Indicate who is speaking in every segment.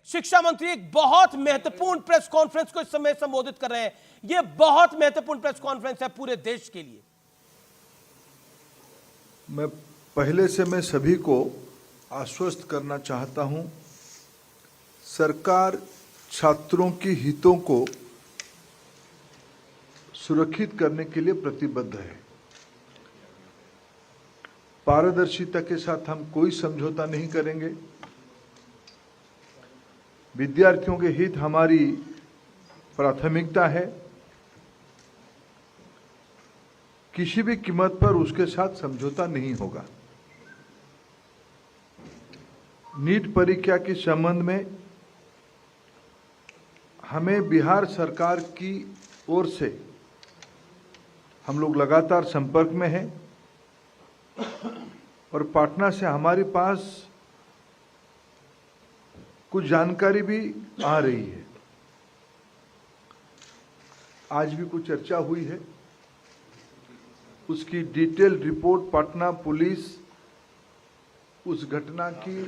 Speaker 1: शिक्षा मंत्री एक बहुत महत्वपूर्ण प्रेस कॉन्फ्रेंस को इस समय संबोधित कर रहे हैं। यह बहुत महत्वपूर्ण प्रेस कॉन्फ्रेंस है पूरे देश के लिए।
Speaker 2: मैं सभी को आश्वस्त करना चाहता हूं, सरकार छात्रों की हितों को सुरक्षित करने के लिए प्रतिबद्ध है। पारदर्शिता के साथ हम कोई समझौता नहीं करेंगे। विद्यार्थियों के हित हमारी प्राथमिकता है। किसी भी कीमत पर उसके साथ समझौता नहीं होगा। नीट परीक्षा के संबंध में हमें बिहार सरकार की ओर से हम लोग लगातार संपर्क में हैं और पटना से हमारे पास कुछ जानकारी भी आ रही है। आज भी कुछ चर्चा हुई है, उसकी डिटेल रिपोर्ट पटना पुलिस उस घटना की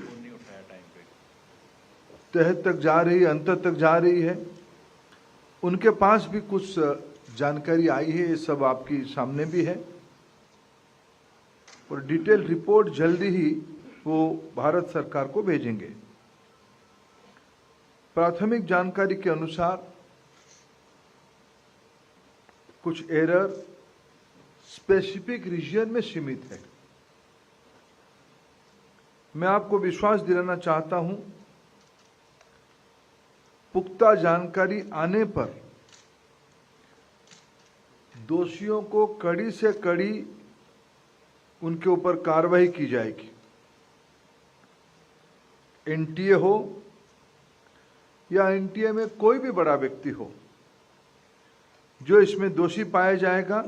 Speaker 2: तह तक जा रही है, अंत तक जा रही है। उनके पास भी कुछ जानकारी आई है, ये सब आपके सामने भी है और डिटेल रिपोर्ट जल्दी ही वो भारत सरकार को भेजेंगे। प्राथमिक जानकारी के अनुसार कुछ एरर स्पेसिफिक रीजन में सीमित है। मैं आपको विश्वास दिलाना चाहता हूं, पुख्ता जानकारी आने पर दोषियों को कड़ी से कड़ी उनके ऊपर कार्रवाई की जाएगी। एनटीए हो या एनटीए में कोई भी बड़ा व्यक्ति हो, जो इसमें दोषी पाया जाएगा,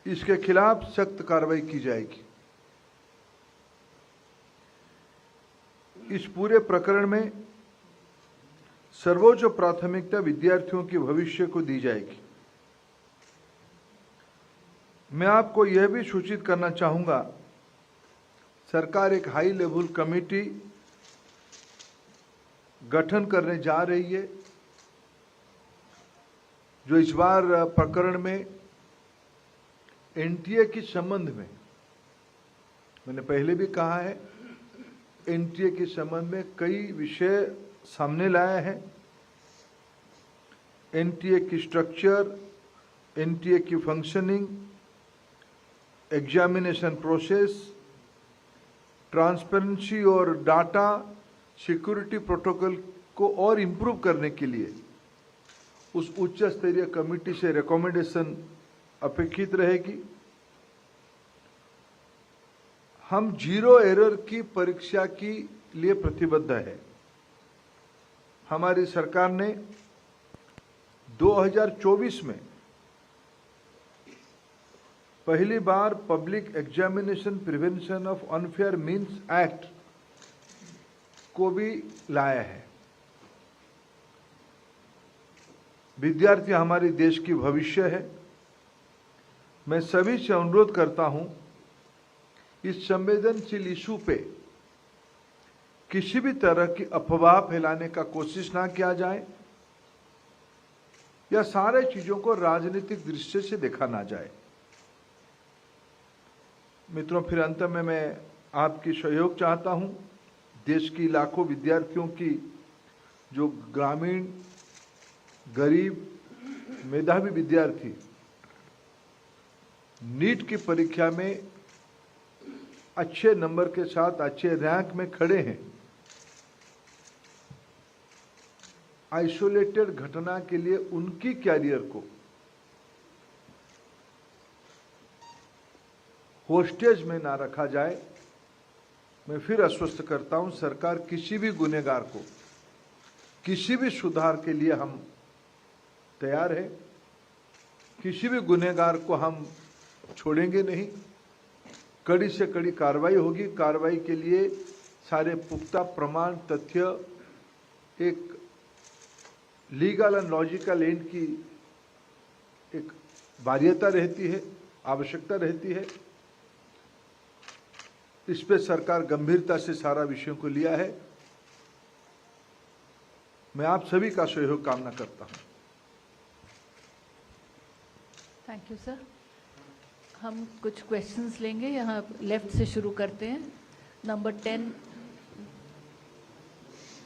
Speaker 2: इसके खिलाफ सख्त कार्रवाई की जाएगी। इस पूरे प्रकरण में सर्वोच्च प्राथमिकता विद्यार्थियों के भविष्य को दी जाएगी। मैं आपको यह भी सूचित करना चाहूंगा, सरकार एक हाई लेवल कमेटी गठन करने जा रही है, जो इस बार प्रकरण में एनटीए के संबंध में, मैंने पहले भी कहा है, एनटीए के संबंध में कई विषय सामने लाया है। एनटीए की स्ट्रक्चर, एनटीए की फंक्शनिंग, एग्जामिनेशन प्रोसेस, ट्रांसपेरेंसी और डाटा सिक्योरिटी प्रोटोकॉल को और इम्प्रूव करने के लिए उस उच्च स्तरीय कमेटी से रिकमेंडेशन अपेक्षित रहेगी। हम जीरो एरर की परीक्षा के लिए प्रतिबद्ध है। हमारी सरकार ने 2024 में पहली बार public examination prevention of unfair means act को भी लाया है। विद्यार्थी हमारे देश की भविष्य है। मैं सभी से अनुरोध करता हूं, इस संवेदनशील इशू पे किसी भी तरह की अफवाह फैलाने का कोशिश ना किया जाए या सारे चीजों को राजनीतिक दृष्टि से देखा ना जाए। मित्रों, फिर अंत में मैं आपकी सहयोग चाहता हूं। देश की लाखों विद्यार्थियों की, जो ग्रामीण, गरीब, मेधावी विद्यार्थी नीट की परीक्षा में अच्छे नंबर के साथ अच्छे रैंक में खड़े हैं, आइसोलेटेड घटना के लिए उनकी कैरियर को होस्टेज में ना रखा जाए। मैं फिर आश्वस्त करता हूं, सरकार किसी भी गुनहगार को, किसी भी सुधार के लिए हम तैयार है। किसी भी गुनहगार को हम छोड़ेंगे नहीं। कड़ी से कड़ी कार्रवाई होगी। कार्रवाई के लिए सारे पुख्ता प्रमाण, तथ्य, एक लीगल एंड लॉजिकल एंड की एक बाध्यता रहती है, आवश्यकता रहती है। इस पे सरकार गंभीरता से सारा विषयों को लिया है। मैं आप सभी का सहयोग कामना करता हूं।
Speaker 3: Thank you sir. हम कुछ क्वेश्चंस लेंगे, यहाँ लेफ्ट से शुरू करते हैं। नंबर 10,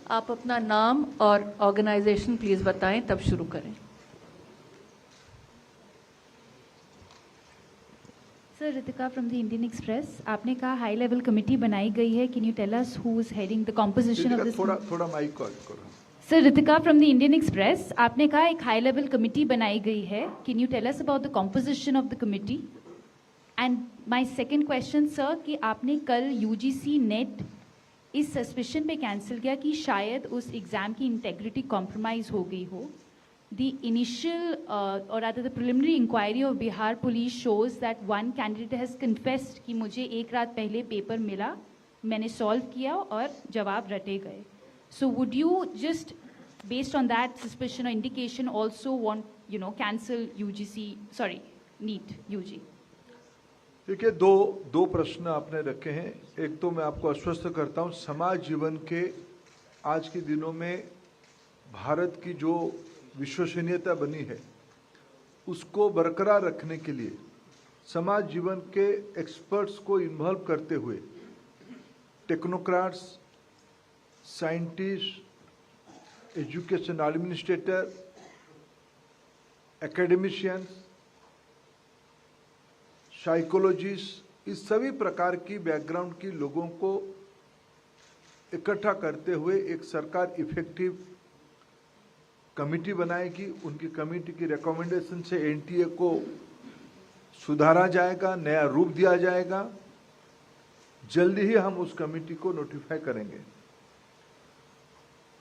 Speaker 3: आप अपना नाम और ऑर्गेनाइजेशन प्लीज़ बताएं, तब शुरू करें।
Speaker 4: Sir, Ritika from the Indian Express. आपने कहा हाई लेवल कमेटी बनाई गई है, can you tell us who is heading the composition of this?
Speaker 2: थोड़ा माइक कॉल करो।
Speaker 4: Sir, Ritika from the Indian Express. आपने कहा एक हाई लेवल कमेटी बनाई गई है, can you tell us about the composition of the committee? And my second question sir, कि आपने कल यूजीसी नेट इस सस्पिशन पे कैंसिल किया कि शायद उस एग्ज़ाम की इंटेग्रिटी कॉम्प्रोमाइज़ हो गई हो। The initial or rather the preliminary inquiry of Bihar police shows that one candidate has confessed कि मुझे एक रात पहले पेपर मिला, मैंने सॉल्व किया और जवाब रटे गए। So would you just based on that suspicion or indication also want cancel UGC, sorry, NEET UG?
Speaker 2: देखिए, दो प्रश्न आपने रखे हैं। एक तो मैं आपको आश्वस्त करता हूं, समाज जीवन के आज के दिनों में भारत की जो विश्वसनीयता बनी है उसको बरकरार रखने के लिए समाज जीवन के एक्सपर्ट्स को इन्वॉल्व करते हुए technocrats, scientist, education administrator, academicians, psychologist, इस सभी प्रकार की बैकग्राउंड की लोगों को इकट्ठा करते हुए एक सरकार इफेक्टिव कमेटी बनाएगी। उनकी कमेटी की रिकमेंडेशन से एनटीए को सुधारा जाएगा, नया रूप दिया जाएगा। जल्दी ही हम उस कमेटी को नोटिफाई करेंगे।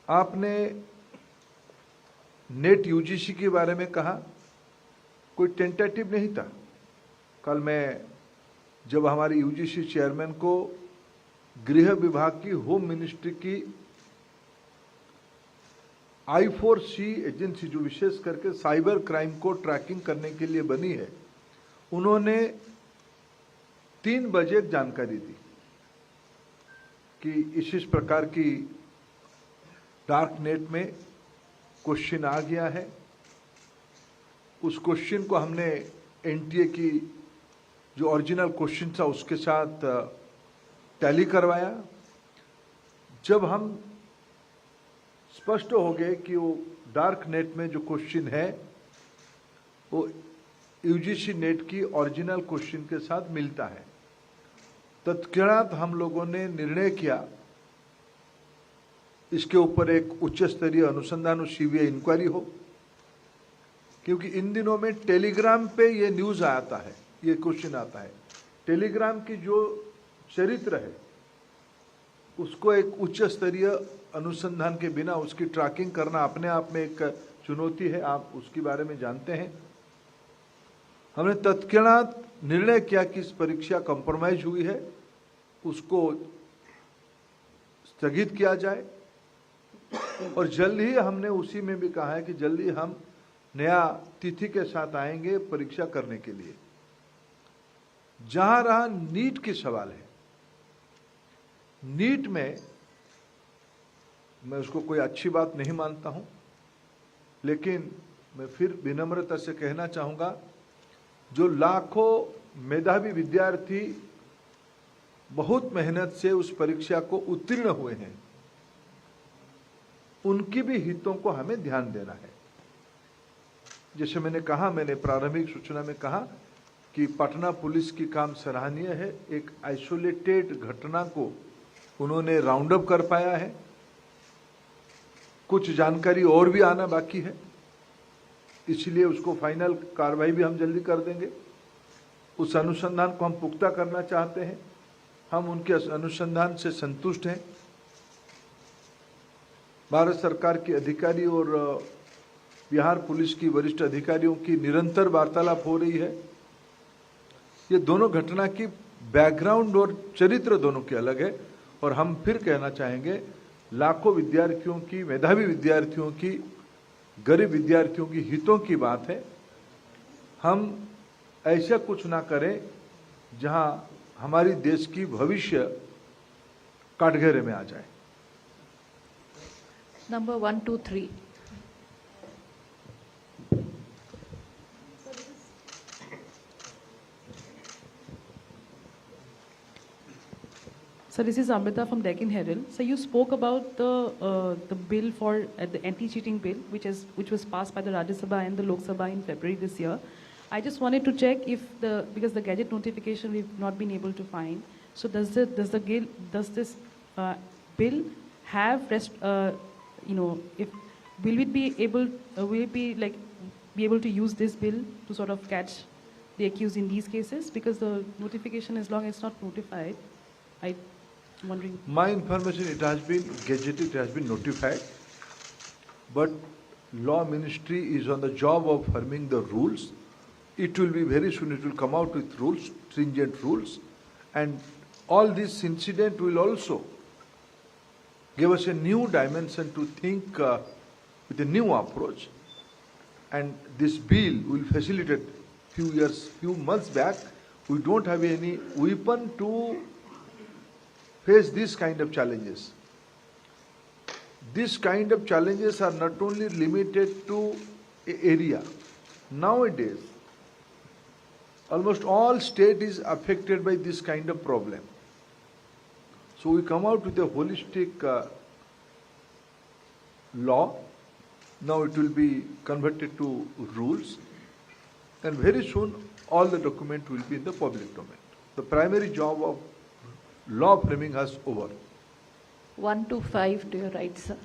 Speaker 2: आपने नेट यूजीसी के बारे में कहा, कोई टेंटेटिव नहीं था। कल मैं जब हमारे यूजीसी चेयरमैन को गृह विभाग की, होम मिनिस्ट्री की I4C एजेंसी जो विशेष करके साइबर क्राइम को ट्रैकिंग करने के लिए बनी है, उन्होंने 3 बजे जानकारी दी कि इस प्रकार की डार्क नेट में क्वेश्चन आ गया है। उस क्वेश्चन को हमने एनटीए की जो ओरिजिनल क्वेश्चन था उसके साथ टैली करवाया। जब हम स्पष्ट हो गए कि वो डार्क नेट में जो क्वेश्चन है वो यूजीसी नेट की ओरिजिनल क्वेश्चन के साथ मिलता है, तत्क्षणात हम लोगों ने निर्णय किया इसके ऊपर एक उच्च स्तरीय अनुसंधान और सीबीआई इंक्वायरी हो। क्योंकि इन दिनों में टेलीग्राम पे ये न्यूज आता है, ये क्वेश्चन आता है। टेलीग्राम की जो चरित्र है उसको एक उच्च स्तरीय अनुसंधान के बिना उसकी ट्रैकिंग करना अपने आप में एक चुनौती है, आप उसके बारे में जानते हैं। हमने तत्क्षणात निर्णय किया कि इस परीक्षा कॉम्प्रोमाइज हुई है, उसको स्थगित किया जाए। और जल्द ही हमने उसी में भी कहा है कि जल्दी हम नया तिथि के साथ आएंगे परीक्षा करने के लिए। जहां रहा नीट की सवाल है, नीट में मैं उसको कोई अच्छी बात नहीं मानता हूं, लेकिन मैं फिर विनम्रता से कहना चाहूंगा, जो लाखों मेधावी विद्यार्थी बहुत मेहनत से उस परीक्षा को उत्तीर्ण हुए हैं, उनकी भी हितों को हमें ध्यान देना है। जैसे मैंने कहा, मैंने प्रारंभिक सूचना में कहा कि पटना पुलिस की काम सराहनीय है। एक आइसोलेटेड घटना को उन्होंने राउंड अप कर पाया है। कुछ जानकारी और भी आना बाकी है, इसलिए उसको फाइनल कार्रवाई भी हम जल्दी कर देंगे। उस अनुसंधान को हम पुख्ता करना चाहते हैं, हम उनके अनुसंधान से संतुष्ट हैं। भारत सरकार के अधिकारी और बिहार पुलिस की वरिष्ठ अधिकारियों की निरंतर वार्तालाप हो रही है। ये दोनों घटना की बैकग्राउंड और चरित्र दोनों के अलग है, और हम फिर कहना चाहेंगे, लाखों विद्यार्थियों की, मेधावी विद्यार्थियों की, गरीब विद्यार्थियों की हितों की बात है। हम ऐसा कुछ ना करें जहां हमारी देश की भविष्य कटघरे में आ जाए।
Speaker 3: Number 123.
Speaker 5: So this is Amrita from Deccan Herald. So you spoke about the bill for the anti-cheating bill, which was passed by the Rajya Sabha and the Lok Sabha in February this year. I just wanted to check if because the gadget notification we've not been able to find. So does this bill have if will it be able be able to use this bill to sort of catch the accused in these cases, because the notification, as long as it's not notified, I'm wondering.
Speaker 2: My information, it has been gazetted, it has been notified, but law ministry is on the job of forming the rules. It will be very soon, it will come out with rules, stringent rules, and all this incident will also give us a new dimension to think with a new approach. And this bill will facilitate. Few months back, we don't have any weapon to face this kind of challenges. This kind of challenges are not only limited to an area. Nowadays, almost all state is affected by this kind of problem. So we come out with a holistic law. Now it will be converted to rules, and very soon all the document will be in the public domain. The primary job of law framing has over.
Speaker 3: 125 to your right, sir.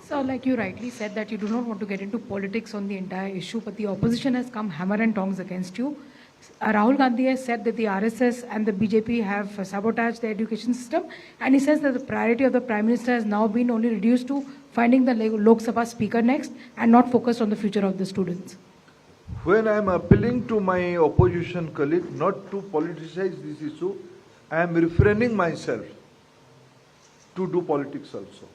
Speaker 6: So, like you rightly said, that you do not want to get into politics on the entire issue, but the opposition has come hammer and tongs against you. Rahul Gandhi has said that the RSS and the BJP have sabotaged the education system, and he says that the priority of the Prime Minister has now been only reduced to finding the Lok Sabha speaker next and not focused on the future of the students.
Speaker 2: When I am appealing to my opposition colleague not to politicize this issue, I am refraining myself to do politics also.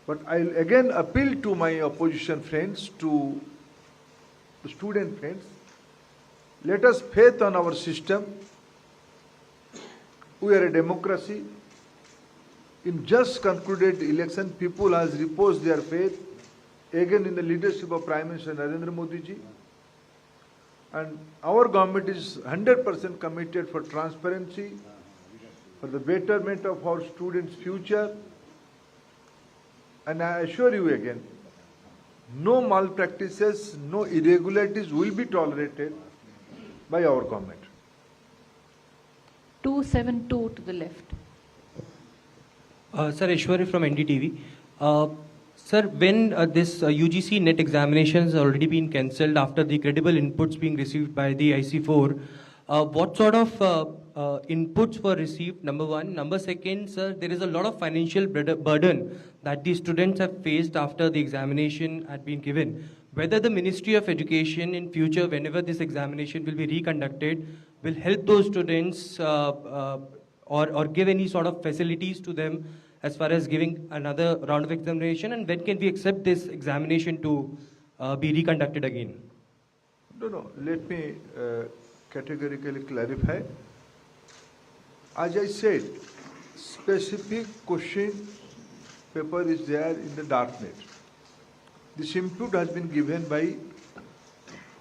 Speaker 2: But I will again appeal to my opposition friends, to the student friends, let us faith on our system. We are a democracy. In just concluded election, people has reposed their faith again in the leadership of Prime Minister Narendra Modi ji. And our government is 100% committed for transparency, for the betterment of our students' future. And I assure you again, no malpractices, no irregularities will be tolerated by our government.
Speaker 3: 272 to the left.
Speaker 7: Sir, Ishwari from NDTV. Sir, when this UGC NET examination has already been cancelled after the credible inputs being received by the IC4, what sort of inputs were received, number one? Number second, sir, there is a lot of financial burden that the students have faced after the examination had been given. Whether the Ministry of Education in future, whenever this examination will be reconducted, will help those students or give any sort of facilities to them as far as giving another round of examination, and when can we accept this examination to be reconducted again?
Speaker 2: No, let me categorically clarify. As I said, specific question paper is there in the darknet. This input has been given by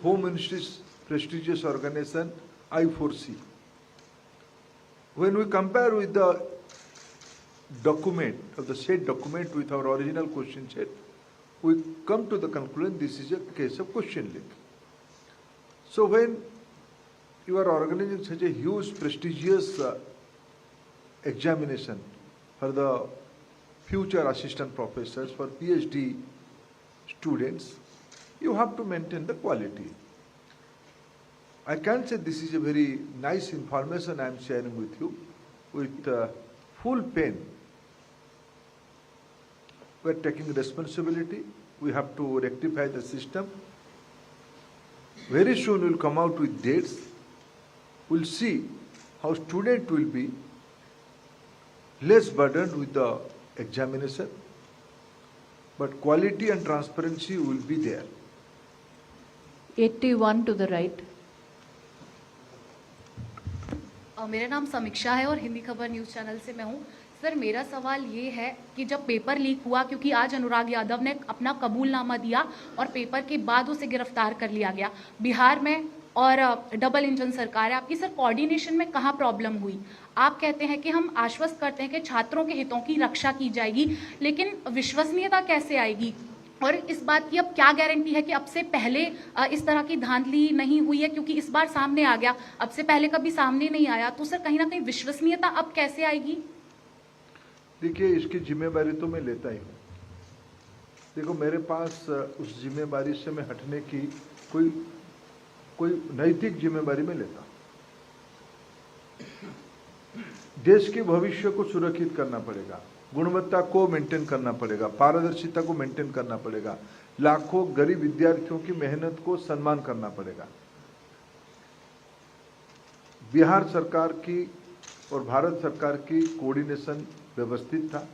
Speaker 2: Home Ministry's prestigious organization I4C. When we compare with the document, of the said document with our original question set, we come to the conclusion this is a case of question leak. So when you are organizing such a huge prestigious examination for the future assistant professors, for PhD students, you have to maintain the quality. I can't say this is a very nice information I am sharing with you with full pain. We are taking responsibility. We have to rectify the system. Very soon we will come out with dates. We will see how student will be less burdened with the examination, but quality and transparency will be there.
Speaker 3: 81 to the right.
Speaker 8: मेरा नाम समीक्षा है और हिंदी खबर news channel से मैं हूँ। Sir, मेरा सवाल ये है कि जब पेपर लीक हुआ, क्योंकि आज अनुराग यादव ने अपना कबूलनामा दिया और पेपर के बाद उसे गिरफ्तार कर लिया गया। बिहार में और डबल इंजन सरकार है आपकी, सर कोऑर्डिनेशन में कहाँ प्रॉब्लम हुई? आप कहते हैं कि हम आश्वस्त करते हैं कि छात्रों के हितों की रक्षा की जाएगी, लेकिन विश्वसनीयता कैसे आएगी? और इस बात की अब क्या गारंटी है कि अब से पहले इस तरह की धांधली नहीं हुई है? क्योंकि इस बार सामने आ गया, अब से पहले कभी सामने नहीं आया, तो सर कहीं ना कहीं विश्वसनीयता अब कैसे आएगी?
Speaker 2: देखिए, इसकी जिम्मेदारी तो मैं लेता ही हूँ। देखो, मेरे पास उस जिम्मेदारी से मैं हटने की कोई नैतिक जिम्मेदारी में लेता हूँ। देश के भविष्य को सुरक्षित करना पड़ेगा, गुणवत्ता को मेंटेन करना पड़ेगा, पारदर्शिता को मेंटेन करना पड़ेगा, लाखों गरीब विद्यार्थियों की मेहनत को सम्मान करना पड़ेगा। बिहार सरकार की और भारत सरकार की कोऑर्डिनेशन व्यवस्थित था।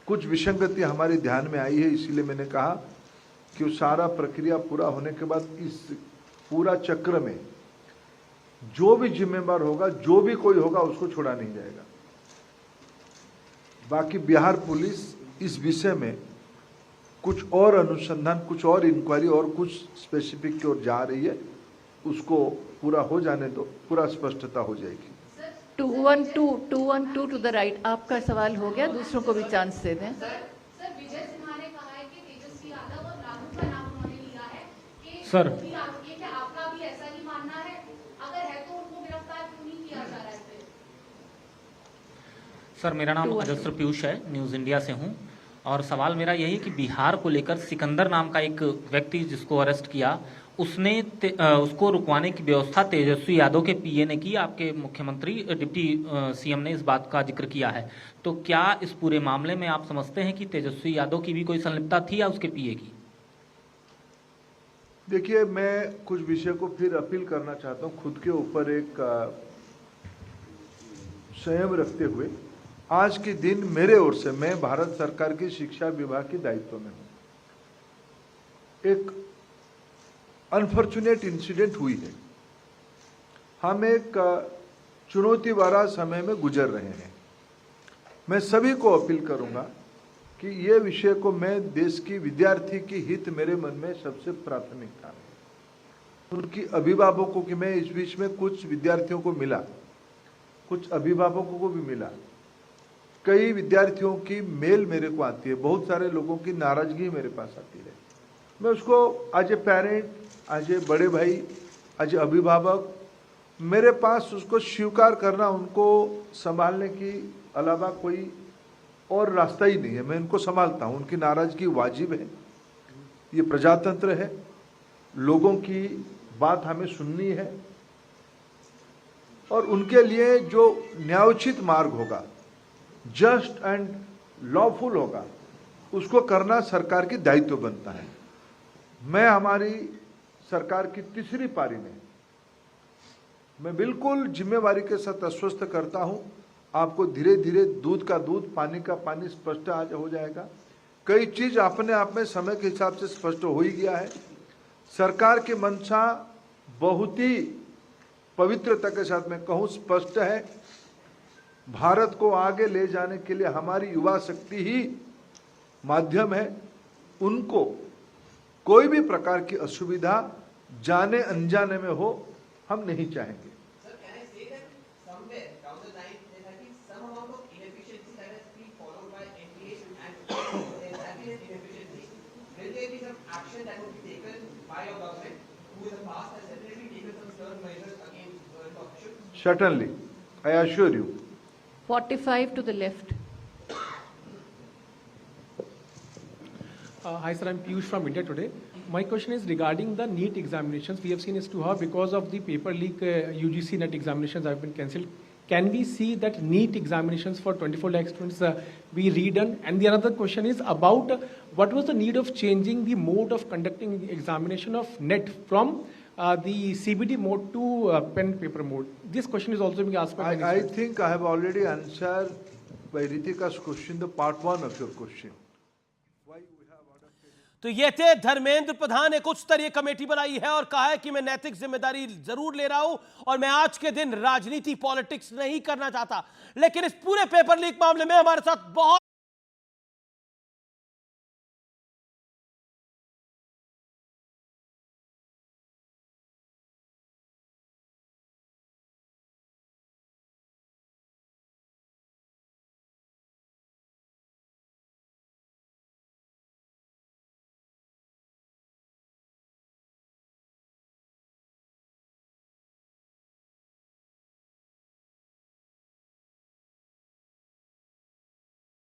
Speaker 2: कुछ विसंगति हमारे ध्यान में आई है, इसीलिए मैंने कहा कि वो सारा प्रक्रिया पूरा होने के बाद इस पूरा चक्र में जो भी जिम्मेदार होगा, जो भी कोई होगा, उसको छोड़ा नहीं जाएगा। बाकी बिहार पुलिस इस विषय में कुछ और अनुसंधान, कुछ और इंक्वायरी और कुछ स्पेसिफिक की ओर जा रही है। उसको पूरा हो जाने दो, पूरा स्पष्टता हो जाएगी।
Speaker 3: 212 टू द राइट। आपका सवाल हो गया, दूसरों को भी चांस दे दें।
Speaker 8: सर, विजय सिन्हा ने कहा है कि तेजस्वी यादव और राहुल का नाम उन्होंने लिया है कि
Speaker 9: सर,
Speaker 8: वो भी आरोपी है। क्या आपका भी ऐसा ही मानना है? अगर है तो उनको गिरफ्तार क्यों नहीं किया जा रहा है?
Speaker 9: सर मेरा नाम अजस्त्र पीयूष है, न्यूज़ इंडिया से हूं, और सवाल मेरा यही कि बिहार को लेकर सिकंदर नाम का एक व्यक्ति जिसको अरेस्ट किया, उसको रुकवाने की व्यवस्था तेजस्वी यादव के पीए ने की। आपके मुख्यमंत्री डिप्टी सीएम ने इस बात का जिक्र किया है। तो क्या इस पूरे मामले में आप समझते हैं कि तेजस्वी यादव की भी कोई संलिप्तता थी या उसके पीए की?
Speaker 2: देखिए, मैं कुछ विषय को फिर अपील करना चाहता हूं, खुद के ऊपर एक संयम रखते हुए। आज के दिन मेरे ओर से, मैं भारत सरकार की शिक्षा विभाग के दायित्व में हूं। एक अनफॉर्चुनेट इंसिडेंट हुई है। हम एक चुनौती भरा समय में गुजर रहे हैं। मैं सभी को अपील करूंगा कि ये विषय को, मैं देश की विद्यार्थी की हित मेरे मन में सबसे प्राथमिकता है। उनकी अभिभावकों की, मैं इस बीच में कुछ विद्यार्थियों को मिला, कुछ अभिभावकों को भी मिला। कई विद्यार्थियों की मेल मेरे को आती है, बहुत सारे लोगों की नाराजगी मेरे पास आती है। मैं उसको as a parent, as a बड़े भाई, एज ए अभिभावक, मेरे पास उसको स्वीकार करना, उनको संभालने की अलावा कोई और रास्ता ही नहीं है। मैं उनको संभालता हूँ। उनकी नाराजगी वाजिब है, ये प्रजातंत्र है, लोगों की बात हमें सुननी है, और उनके लिए जो न्यायोचित मार्ग होगा, जस्ट एंड लॉफुल होगा, उसको करना सरकार की दायित्व बनता है। मैं हमारी सरकार की तीसरी पारी में मैं बिल्कुल जिम्मेवारी के साथ आश्वस्त करता हूं, आपको धीरे धीरे दूध का दूध, पानी का पानी स्पष्ट आज हो जाएगा। कई चीज अपने आप में समय के हिसाब से स्पष्ट हो ही गया है। सरकार की मंशा बहुत ही पवित्रता के साथ मैं कहूं स्पष्ट है। भारत को आगे ले जाने के लिए हमारी युवा शक्ति ही माध्यम है। उनको कोई भी प्रकार की असुविधा जाने अनजाने में हो, हम नहीं चाहेंगे। Certainly, I assure you.
Speaker 3: 45 to the left.
Speaker 10: Hi sir, I'm Piyush from India Today. My question is regarding the NEET examinations. We have seen as to how because of the paper leak, UGC NET examinations have been cancelled. Can we see that NEET examinations for 24 lakh students be redone? And the another question is about what was the need of changing the mode of conducting the examination of NET from the CBT mode to pen paper mode? This question is also being asked by
Speaker 2: I think I have already answered by Ritika's question, the part one of your question.
Speaker 1: तो तो ये थे धर्मेंद्र प्रधान। एक उच्च स्तरीय committee बनाई है और कहा है कि मैं नैतिक जिम्मेदारी जरूर ले रहा हूं और मैं आज के दिन राजनीति पॉलिटिक्स नहीं करना चाहता। लेकिन इस पूरे पेपर लीक मामले में हमारे साथ बहुत